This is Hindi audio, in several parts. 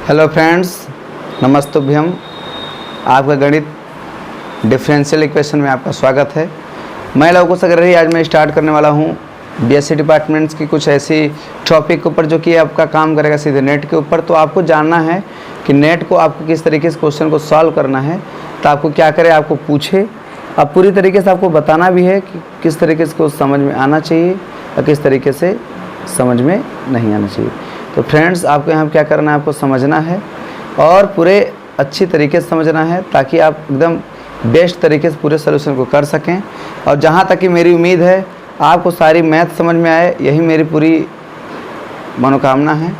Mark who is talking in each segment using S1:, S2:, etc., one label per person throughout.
S1: Hello friends, नमस्तुभ्यम। आपका गणित डिफरेंशियल इक्वेशन में आपका स्वागत है। मैं लवकुश सगरही आज मैं स्टार्ट करने वाला हूँ बीएससी डिपार्टमेंट्स की कुछ ऐसी टॉपिक के ऊपर जो कि आपका काम करेगा सीधे नेट के ऊपर। तो आपको जानना है कि नेट को आपको किस तरीके से क्वेश्चन को सॉल्व करना है। तो आपको क्या करें, आपको पूछे, अब पूरी तरीके से आपको बताना भी है कि किस तरीके से उसको समझ में आना चाहिए और किस तरीके से समझ में नहीं आना चाहिए। तो फ्रेंड्स, आपको यहाँ क्या करना है, आपको समझना है और पूरे अच्छी तरीके से समझना है ताकि आप एकदम बेस्ट तरीके से पूरे सोल्यूशन को कर सकें। और जहाँ तक कि मेरी उम्मीद है आपको सारी मैथ समझ में आए, यही मेरी पूरी मनोकामना है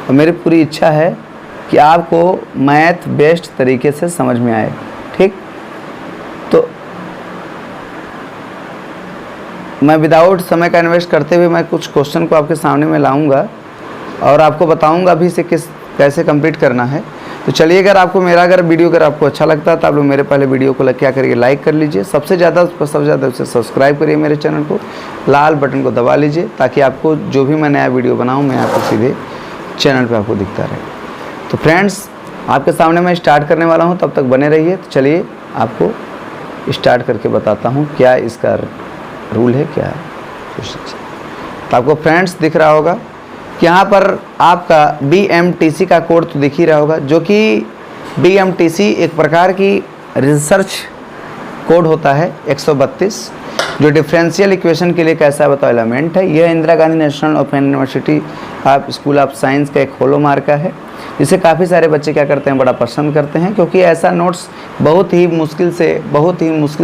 S1: और मेरी पूरी इच्छा है कि आपको मैथ बेस्ट तरीके से समझ में आए। ठीक, तो मैं विदाउट समय का इन्वेस्ट करते हुए मैं कुछ क्वेश्चन को आपके सामने में लाऊंगा और आपको बताऊंगा अभी से कैसे कंप्लीट करना है। तो चलिए, अगर वीडियो अगर आपको अच्छा लगता है तो आप लोग मेरे पहले वीडियो को क्या करिए, लाइक कर लीजिए। सबसे ज़्यादा उसे सब्सक्राइब करिए मेरे चैनल को, लाल बटन को दबा लीजिए ताकि आपको जो भी मैं नया वीडियो बनाऊँ मैं आपको सीधे चैनल पर आपको दिखता रहे। तो फ्रेंड्स, आपके सामने मैं स्टार्ट करने वाला हूँ, तब तक बने रहिए। तो चलिए आपको स्टार्ट करके बताता हूँ क्या इसका रूल है, क्या है। तो आपको फ्रेंड्स दिख रहा होगा कि यहाँ पर आपका BMTC का कोड तो दिख ही रहा होगा, जो कि BMTC एक प्रकार की रिसर्च कोड होता है 132, जो डिफरेंशियल इक्वेशन के लिए कैसा बताओ एलिमेंट है। यह Indira Gandhi national open university of school of science का एक हॉलोमार्क का है, जिसे काफ़ी सारे बच्चे क्या करते हैं, बड़ा पसंद करते हैं, क्योंकि ऐसा नोट्स बहुत ही मुश्किल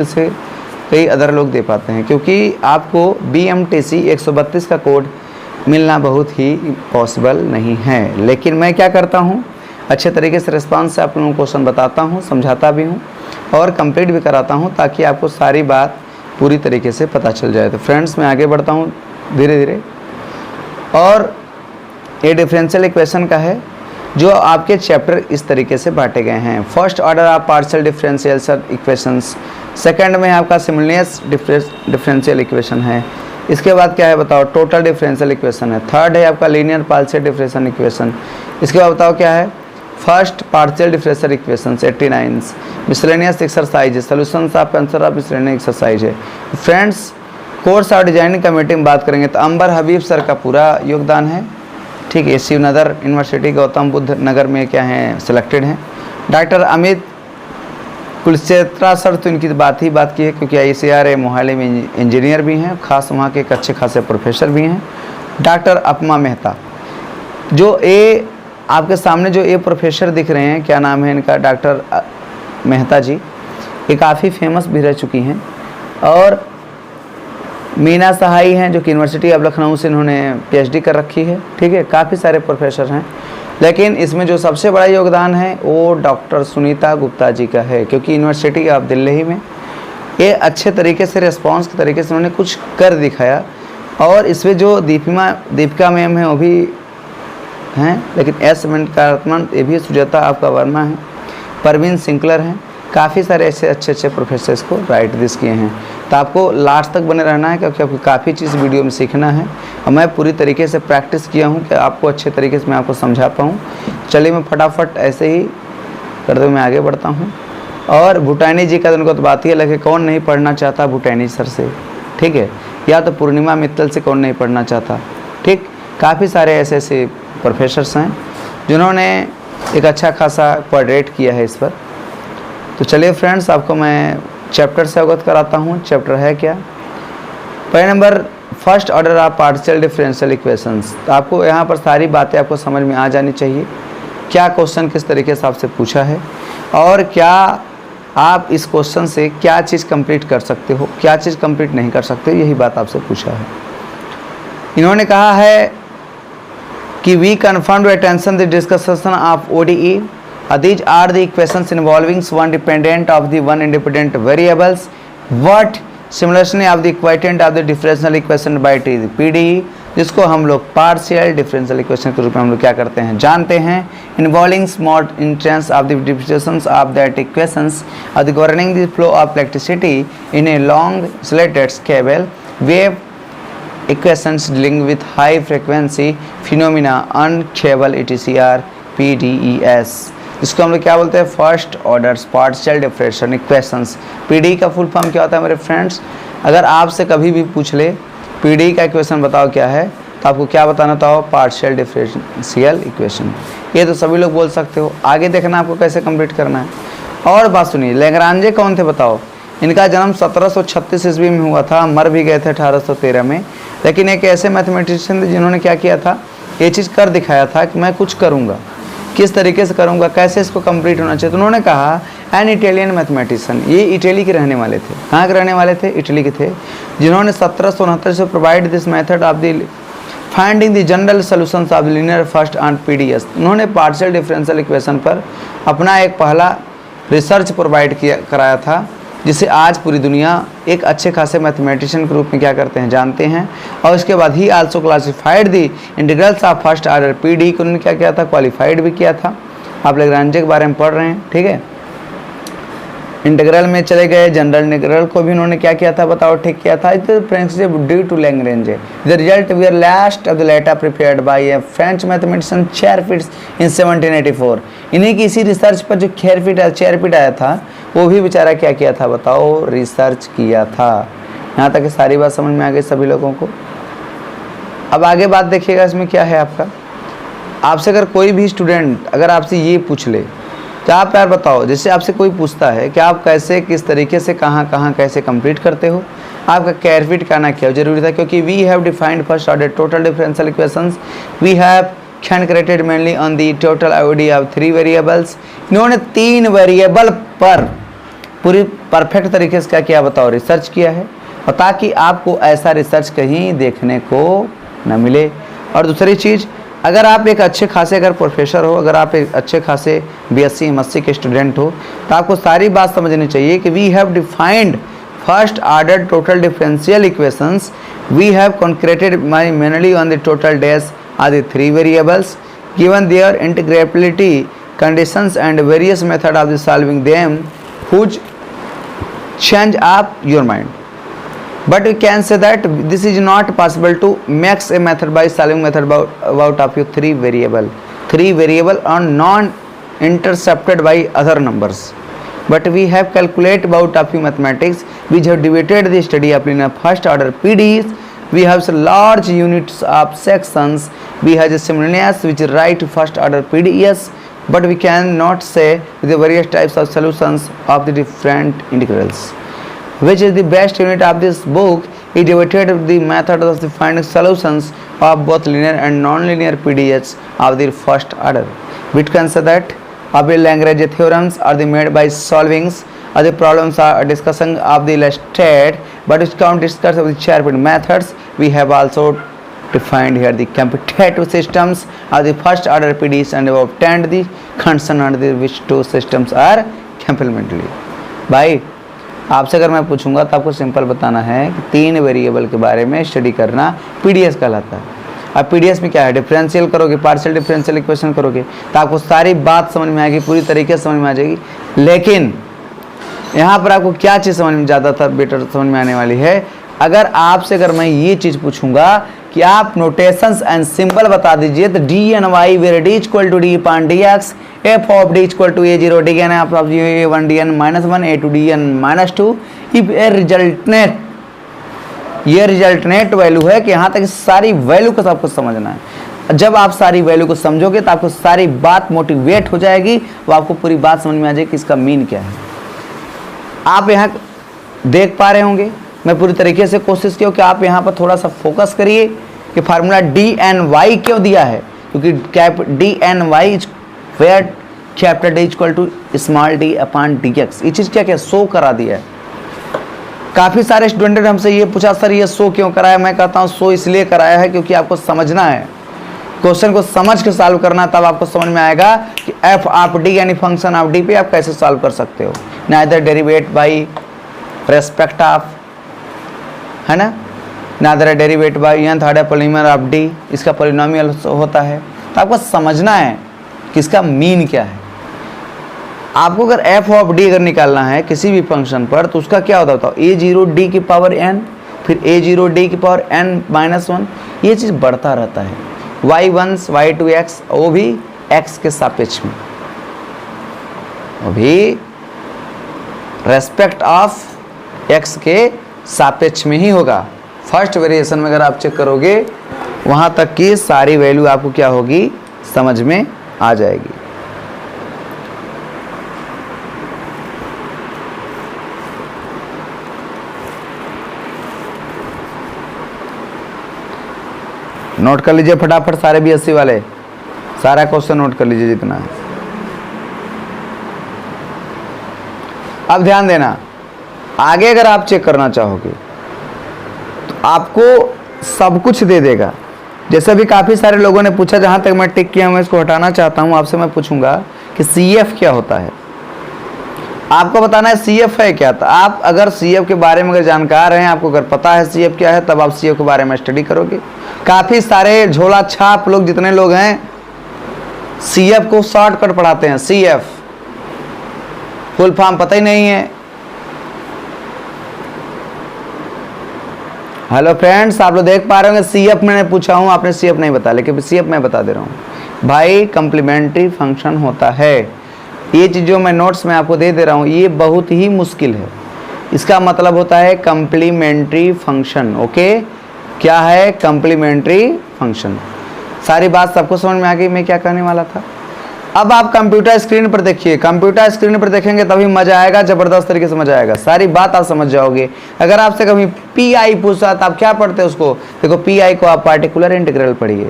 S1: से कई अदर लोग दे पाते हैं। क्योंकि आपको BMTC 132 का कोड मिलना बहुत ही पॉसिबल नहीं है। लेकिन मैं क्या करता हूँ, अच्छे तरीके से रिस्पांस से आप लोगों को क्वेश्चन बताता हूँ, समझाता भी हूँ और कंप्लीट भी कराता हूँ ताकि आपको सारी बात पूरी तरीके से पता चल जाए। तो फ्रेंड्स, मैं आगे बढ़ता हूँ धीरे धीरे। और ये डिफरेंशियल इक्वेशन का है, जो आपके चैप्टर इस तरीके से बांटे गए हैं। First order of partial differential equations, second में आपका सिमिलनेस डिफरेंशियल इक्वेशन है। इसके बाद क्या है बताओ, टोटल डिफरेंशियल इक्वेशन है। थर्ड है आपका लीनियर पार्शियल डिफरेंशियल इक्वेशन। इसके बाद बताओ क्या है, first partial differential equation 89, miscellaneous exercise है, solutions of answer of miscellaneous exercise है। फ्रेंड्स, कोर्स और डिजाइनिंग कमेटी में बात करेंगे तो अंबर हबीब सर का पूरा योगदान है। ठीक है, शिवनगर यूनिवर्सिटी गौतम बुद्ध नगर में क्या है, सिलेक्टेड हैं। डॉक्टर अमित कुलक्षेत्रा सर तो इनकी बात की है, क्योंकि ICRA मोहाली में इंजीनियर भी हैं, खास वहाँ के एक अच्छे खासे प्रोफेसर भी हैं। डॉक्टर अपमा मेहता, जो आपके सामने जो प्रोफेसर दिख रहे हैं, क्या नाम है इनका, डॉक्टर मेहता जी, ये काफ़ी फेमस भी रह चुकी हैं। और मीना सहाई हैं, जो कि यूनिवर्सिटी ऑफ लखनऊ से इन्होंने PhD कर रखी है। ठीक है, काफ़ी सारे प्रोफेसर हैं, लेकिन इसमें जो सबसे बड़ा योगदान है वो डॉक्टर सुनीता गुप्ता जी का है, क्योंकि यूनिवर्सिटी ऑफ दिल्ली में ये अच्छे तरीके से रिस्पॉन्स के तरीके से उन्होंने कुछ कर दिखाया। और इसमें जो दीपिका मैम है वो भी हैं, लेकिन S वेंकटरमण, ये भी सुजाता आपका वर्मा है, परवीन सिंकलर हैं, काफ़ी सारे ऐसे अच्छे प्रोफेसर्स को राइट दिस किए हैं। तो आपको लास्ट तक बने रहना है, क्योंकि आपको काफ़ी चीज़ वीडियो में सीखना है और मैं पूरी तरीके से प्रैक्टिस किया हूँ कि आपको अच्छे तरीके से मैं आपको समझा पाऊँ। चलिए, मैं फटाफट ऐसे ही करते हुए मैं आगे बढ़ता हूँ। और भूटानी जी का उनको तो बात ही अलग है, कौन नहीं पढ़ना चाहता भूटानी सर से। ठीक है, या तो पूर्णिमा मित्तल से कौन नहीं पढ़ना चाहता। ठीक, काफ़ी सारे ऐसे प्रोफेसर्स हैं जिन्होंने एक अच्छा खासा क्वाड्रेट किया है इस पर। तो चलिए फ्रेंड्स, आपको मैं चैप्टर से अवगत कराता हूँ। चैप्टर है क्या, पहले number first order of partial differential equations. तो आपको यहाँ पर सारी बातें आपको समझ में आ जानी चाहिए, क्या क्वेश्चन किस तरीके से आपसे पूछा है और क्या आप इस क्वेश्चन से क्या चीज़ कंप्लीट कर सकते हो, क्या चीज़ कंप्लीट नहीं कर सकते, यही बात आपसे पूछा है। इन्होंने कहा है कि we confirm attention the discussion of ODE. These are the equations involving one dependent of the one independent variables. What simulation of the equatant of the differential equation by T PDE, जिसको हम लोग पार्शियल डिफरेंशियल इक्वेशन के रूप में हम लोग क्या करते हैं, जानते हैं। Involving small intense of the differentiations of that equations of the governing the flow of electricity in a long insulated cable wave equations dealing with high frequency phenomena on cable etc are PDES, इसको हम लोग क्या बोलते हैं, first order partial differential equations. PDE का फुल फॉर्म क्या होता है मेरे फ्रेंड्स? अगर आपसे कभी भी पूछ ले PDE का इक्वेशन बताओ क्या है, तो आपको क्या बताना था, पार्शियल डिफरेंशियल इक्वेशन। ये तो सभी लोग बोल सकते हो, आगे देखना आपको कैसे कंप्लीट करना है। और बात सुनिए, लैग्रांजे कौन थे बताओ? इनका जन्म 1736 ईस्वी में हुआ था, मर भी गए थे 1813 में। लेकिन एक ऐसे मैथमेटिशियन थे जिन्होंने क्या किया था, ये चीज़ कर दिखाया था कि मैं कुछ करूँगा, किस तरीके से करूँगा, कैसे इसको कंप्लीट होना चाहिए। तो उन्होंने कहा एन इटालियन मैथमेटिशियन, ये इटली के रहने वाले थे। कहाँ के रहने वाले थे? इटली के थे, जिन्होंने 1769 से provide this method of the finding the general solutions of linear first and PDS। उन्होंने पार्शियल डिफरेंशियल इक्वेशन पर अपना एक पहला रिसर्च प्रोवाइड कराया था, जिसे आज पूरी दुनिया एक अच्छे खासे मैथमेटिशियन के रूप में क्या करते हैं, जानते हैं। और उसके बाद ही also classified the integrals of first order PDE को उन्होंने क्या किया था, क्वालिफाइड भी किया था। आप लैग्रांजे के बारे में पढ़ रहे हैं, ठीक है। इंटीग्रल में चले गए, जनरल इंटीग्रल को भी उन्होंने क्या किया था बताओ, ठीक किया था। Principle due to Lagrange the result we are last of the latter prepared by a French mathematician Charpit's in 1784। इन्हीं की इसी रिसर्च पर जो चेयरफिट आया था, वो भी बेचारा क्या किया था बताओ, रिसर्च किया था। यहाँ तक सारी बात समझ में आ गई सभी लोगों को। अब आगे बात देखिएगा, इसमें क्या है आपका, आपसे अगर कोई भी स्टूडेंट अगर आपसे ये पूछ ले, तो आप यार बताओ, जैसे आपसे कोई पूछता है कि आप कैसे, किस तरीके से, कहाँ कैसे कंप्लीट करते हो, आपका कैरफिट करना क्या जरूरी था, क्योंकि we have defined first order total differential equations, we have calculated mainly on the total ID of 3 variables. इन्होंने 3 वेरिएबल पर पूरी परफेक्ट तरीके से क्या किया बताओ, रिसर्च किया है, और ताकि आपको ऐसा रिसर्च कहीं देखने को न मिले। और दूसरी चीज़, अगर आप एक अच्छे खासे अगर प्रोफेसर हो, अगर आप एक अच्छे खासे BSc MSc के स्टूडेंट हो, तो आपको सारी बात समझनी चाहिए कि we have defined first order total differential equations, we have concentrated mainly on the total dash are the 3 variables, given their integrability conditions and various method of the solving them which change up your mind, but you can say that this is not possible to max a method by solving method about of your 3 variable are non intercepted by other numbers, but we have calculated about of your mathematics which have debated the study of linear first order PDEs. We have large units of sections, we have simultaneous which write first order PDEs, but we cannot say the various types of solutions of the different integrals. Which is the best unit of this book? He debated the method of the finding solutions of both linear and non-linear PDEs of the first order. We can say that of the Lagrange theorems are the made by solvings of the problems are discussing of the illustrated, but we can't discuss of the Chapman methods. We have also defined here the computative systems of the first order PDEs and have obtained the concern under the which two systems are complementary. भाई आपसे अगर मैं पूछूंगा तो आपको सिंपल बताना है कि 3 वेरिएबल के बारे में स्टडी करना PDS कहलाता है। अब PDS में क्या है, डिफरेंशियल करोगे, पार्शियल डिफरेंशियल इक्वेशन करोगे, तो आपको सारी बात समझ में आएगी, पूरी तरीके से समझ में आ जाएगी। लेकिन यहाँ पर आपको क्या चीज़ समझ में ज़्यादातर बेटर समझ में आने वाली है, अगर आपसे अगर मैं ये चीज़ पूछूंगा कि आप नोटेशंस एंड सिंबल बता दीजिए, तो DNY where D equal to D पान DX, F of D equal to A0 DN of A1 DN -1 A2 DN -2, if a resultant, ये रिजल्टनेट वैल्यू है कि यहाँ तक सारी वैल्यू को सबको समझना है। जब आप सारी वैल्यू को समझोगे तो आपको सारी बात मोटिवेट हो जाएगी, वो आपको पूरी बात समझ में आ जाएगी कि इसका मीन क्या है। आप यहाँ देख पा रहे होंगे, मैं पूरी तरीके से कोशिश की कि आप यहाँ पर थोड़ा सा फोकस करिए कि फार्मूला DNY क्यों दिया है, क्योंकि DNY where capital D equal to small d upon DX, ये चीज़ क्या क्या शो करा दिया है। काफ़ी सारे स्टूडेंट ने हमसे ये पूछा, सर ये शो क्यों कराया, मैं कहता हूँ शो इसलिए कराया है क्योंकि आपको समझना है, क्वेश्चन को समझ के सॉल्व करना, तब आपको समझ में आएगा कि f ऑफ D यानी फंक्शन ऑफ D पे आप कैसे सॉल्व कर सकते हो। Neither derivate by respect of, है ना, neither derivate by n third polymer of D, इसका पॉलिनोमियल होता है। तो आपको समझना है कि इसका मीन क्या है। आपको अगर f ऑफ D अगर निकालना है किसी भी फंक्शन पर, तो उसका क्या होता है, A0 D की पावर n, फिर A0 D की पावर n -1, ये चीज़ बढ़ता रहता है। y1 y2x वो भी x के सापेक्ष में, अभी रेस्पेक्ट ऑफ x के सापेक्ष में ही होगा। फर्स्ट वेरिएशन में अगर आप चेक करोगे वहां तक की सारी वैल्यू आपको क्या होगी, समझ में आ जाएगी। नोट कर लीजिए फटाफट सारे BSc वाले, सारा क्वेश्चन नोट कर लीजिए जितना है। अब ध्यान देना, आगे अगर आप चेक करना चाहोगे तो आपको सब कुछ दे देगा। जैसे अभी काफ़ी सारे लोगों ने पूछा, जहाँ तक मैं टिक किया मैं इसको हटाना चाहता हूँ, आपसे मैं पूछूंगा कि CF क्या होता है। आपको बताना है CF है क्या। तो आप अगर CF के बारे में अगर जानकार हैं, आपको अगर पता है CF क्या है, तब आप CF के बारे में स्टडी करोगे। काफ़ी सारे झोला छाप लोग जितने लोग हैं CF को शॉर्टकट पढ़ाते हैं। CF फुल फॉर्म पता ही नहीं है। हेलो फ्रेंड्स, आप लोग देख पा रहे होंगे CF मैंने पूछा हूं, आपने CF नहीं बताया, लेकिन CF मैं बता दे रहा हूं भाई। कंप्लीमेंट्री फंक्शन होता है। ये चीज़ जो मैं नोट्स में आपको दे दे रहा हूं ये बहुत ही मुश्किल है। इसका मतलब होता है कंप्लीमेंट्री फंक्शन। ओके, क्या है कंप्लीमेंट्री फंक्शन। सारी बात सबको समझ में आ गई मैं क्या कहने वाला था। अब आप कंप्यूटर स्क्रीन पर देखिए, कंप्यूटर स्क्रीन पर देखेंगे तभी मजा आएगा, जबरदस्त तरीके से मजा आएगा, सारी बात आप समझ जाओगे। अगर आपसे कभी PI पूछा तो आप क्या पढ़ते हैं उसको, देखो PI को आप पार्टिकुलर इंटीग्रल पढ़िए,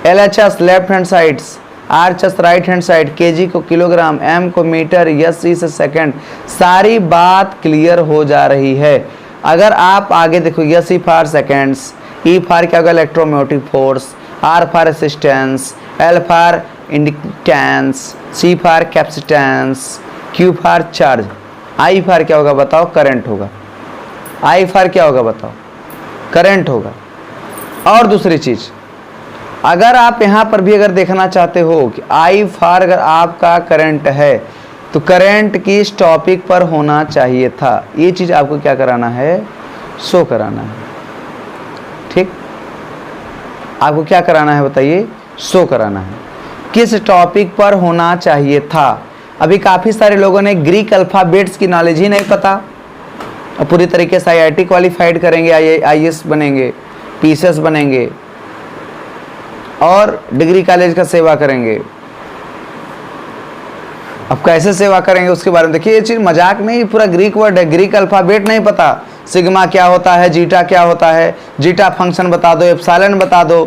S1: LHS left hand sides, RHS right hand side, kg को किलोग्राम, m को मीटर, SE से सेकंड, सारी बात क्लियर हो जा रही है। अगर आप आगे देखो SE for seconds, E for क्या होगा electromotive force, R for resistance, L for inductance, C for capacitance, Q for charge, I for क्या होगा बताओ, करंट होगा। I फॉर क्या होगा बताओ, करंट होगा। और दूसरी चीज अगर आप यहाँ पर भी अगर देखना चाहते हो कि I फॉर अगर आपका करंट है तो करंट किस टॉपिक पर होना चाहिए था, ये चीज आपको क्या कराना है, शो कराना है। ठीक, आपको क्या कराना है बताइए, शो कराना है किस टॉपिक पर होना चाहिए था। अभी काफ़ी सारे लोगों ने ग्रीक अल्फ़ाबेट्स की नॉलेज ही नहीं पता और पूरी तरीके से IIT क्वालिफाइड करेंगे, IAS बनेंगे, PCS बनेंगे और डिग्री कॉलेज का सेवा करेंगे। अब कैसे सेवा करेंगे उसके बारे में देखिए, ये चीज़ मजाक नहीं, पूरा ग्रीक वर्ड है, ग्रीक अल्फ़ाबेट नहीं पता, सिग्मा क्या होता है, जीटा क्या होता है, जीटा फंक्शन बता दो, एप्सिलॉन बता दो,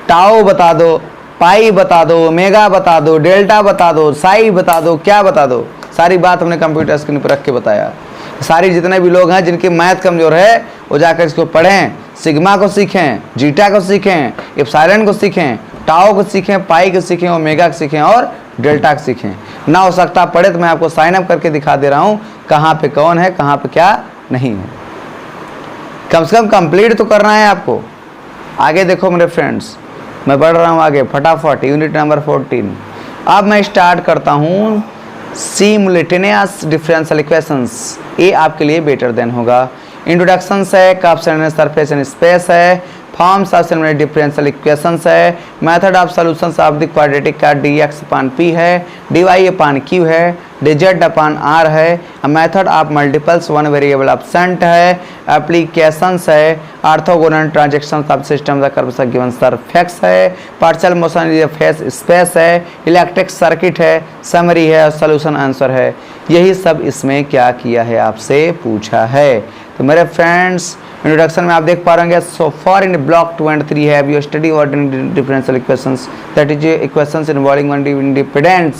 S1: टाउ बता दो, पाई बता दो, मेगा बता दो, डेल्टा बता दो, साई बता दो, क्या बता दो, सारी बात हमने कंप्यूटर स्क्रीन पर रख के बताया। सारी जितने भी लोग हैं जिनकी मैथ कमजोर है वो जाकर इसको पढ़ें, सिग्मा को सीखें, जीटा को सीखें, एप्सिलॉन को सीखें, टाउ को सीखें, पाई को सीखें, ओमेगा को सीखें और डेल्टा को सीखें। ना हो सकता पढ़े तो मैं आपको साइन अप करके दिखा दे रहा हूँ कहाँ पे कौन है, कहाँ पे क्या नहीं है। कम से कम कंप्लीट तो करना है आपको। आगे देखो मेरे फ्रेंड्स, मैं बढ़ रहा हूँ आगे फटाफट, यूनिट नंबर 14। अब मैं स्टार्ट करता हूँ सिमुलेटेनियस डिफरेंशियल इक्वेशंस। ये आपके लिए बेटर देन होगा। इंट्रोडक्शन है, curves and surface and space है, forms of simulated differential equations है, method of solutions of the quadratic का dx अपॉन p है, dy अपॉन q है, dz अपॉन r है, method of multiples one variable absent है, एप्लीकेशंस है, orthogonal transactions of system the curves given surface है, partial motion in phase space है, इलेक्ट्रिक सर्किट है, समरी है और सॉल्यूशन आंसर है। यही सब इसमें क्या किया है आपसे पूछा है। तो मेरे फ्रेंड्स इंट्रोडक्शन में आप देख पा रहे हैं, so for in block 2 and 3 have you study ordinary differential equations, that is equations involving one independent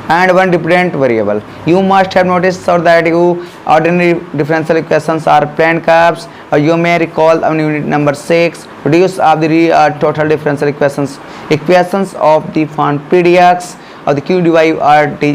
S1: and one dependent variable. You must have noticed or that you ordinary differential equations are plane curves, or you may recall on unit number 6 reduce of the total differential equations of the form pdx of the q dy are z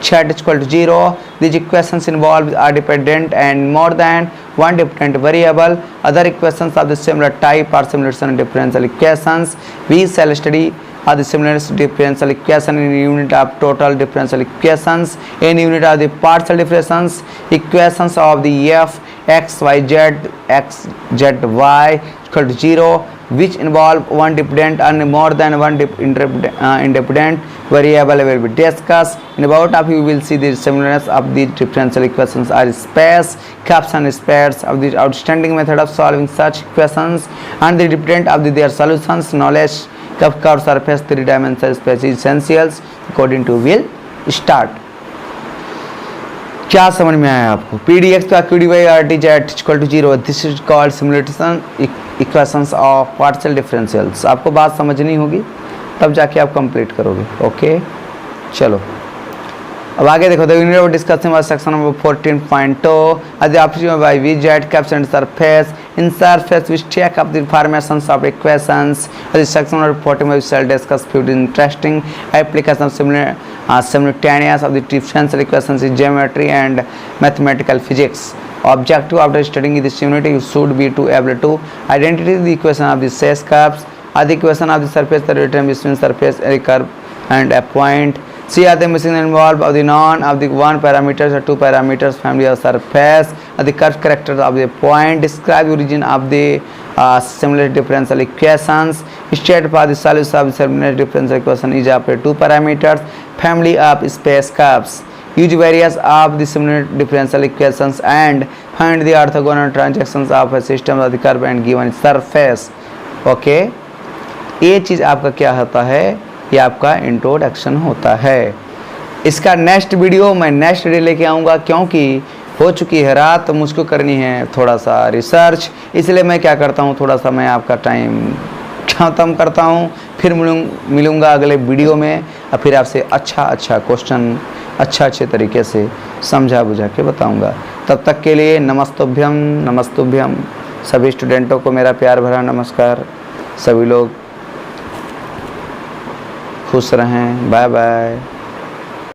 S1: is equal to 0. These equations involve are dependent and more than one dependent variable. Other equations of the similar type are simulation differential equations. We shall study are the simulation differential equation in unit of total differential equations, in unit of the partial differentials equations of the f x y z x z y equal to 0, which involve one dependent and more than one independent variable will be discussed. In about of you will see the similarness of the differential equations are space, cups and spares of the outstanding method of solving such equations and the dependent of their solutions. Knowledge cup curve surface three-dimensional space essentials according to will start. क्या समझ में आया आपको? pdx का qdy rtz equal to 0, this is called simulation equations of partial differentials. आपको बात समझनी होगी तब जाके आप कंप्लीट करोगे. ओके चलो अब आगे देखो. The unit discussing was section number 14.2 adaptation by vz caps and surface in surface which take up the formations of equations. The section number 14 we shall discuss few interesting applications of simultaneous of the differential equations in geometry and mathematical physics. Objective after studying this unit you should be to able to identify the equation of the sets curves or the equation of the surface the relation between surface a curve and a point. See are the missing involved of the non of the one parameters or two parameters family of surface or the curve characters of the point. Describe origin of the similar differential equations. State for the solution of the similar differential equation is of two parameters family of space curves. Use various of the similar differential equations and find the orthogonal transactions of a system of the curve and given surface. Okay ये चीज़ आपका क्या होता है, ये आपका इंट्रोडक्शन होता है. इसका नेक्स्ट वीडियो मैं नेक्स्ट डे लेके आऊँगा क्योंकि हो चुकी है रात तो मुझको करनी है थोड़ा सा रिसर्च. इसलिए मैं क्या करता हूँ थोड़ा सा मैं आपका टाइम खत्म करता हूँ. फिर मिलूँगा अगले वीडियो में और फिर आपसे अच्छा क्वेश्चन अच्छे तरीके से समझा बुझा के बताऊँगा. तब तक के लिए नमस्तुभ्यम सभी स्टूडेंटों को मेरा प्यार भरा नमस्कार. सभी लोग खुश रहें. Bye bye.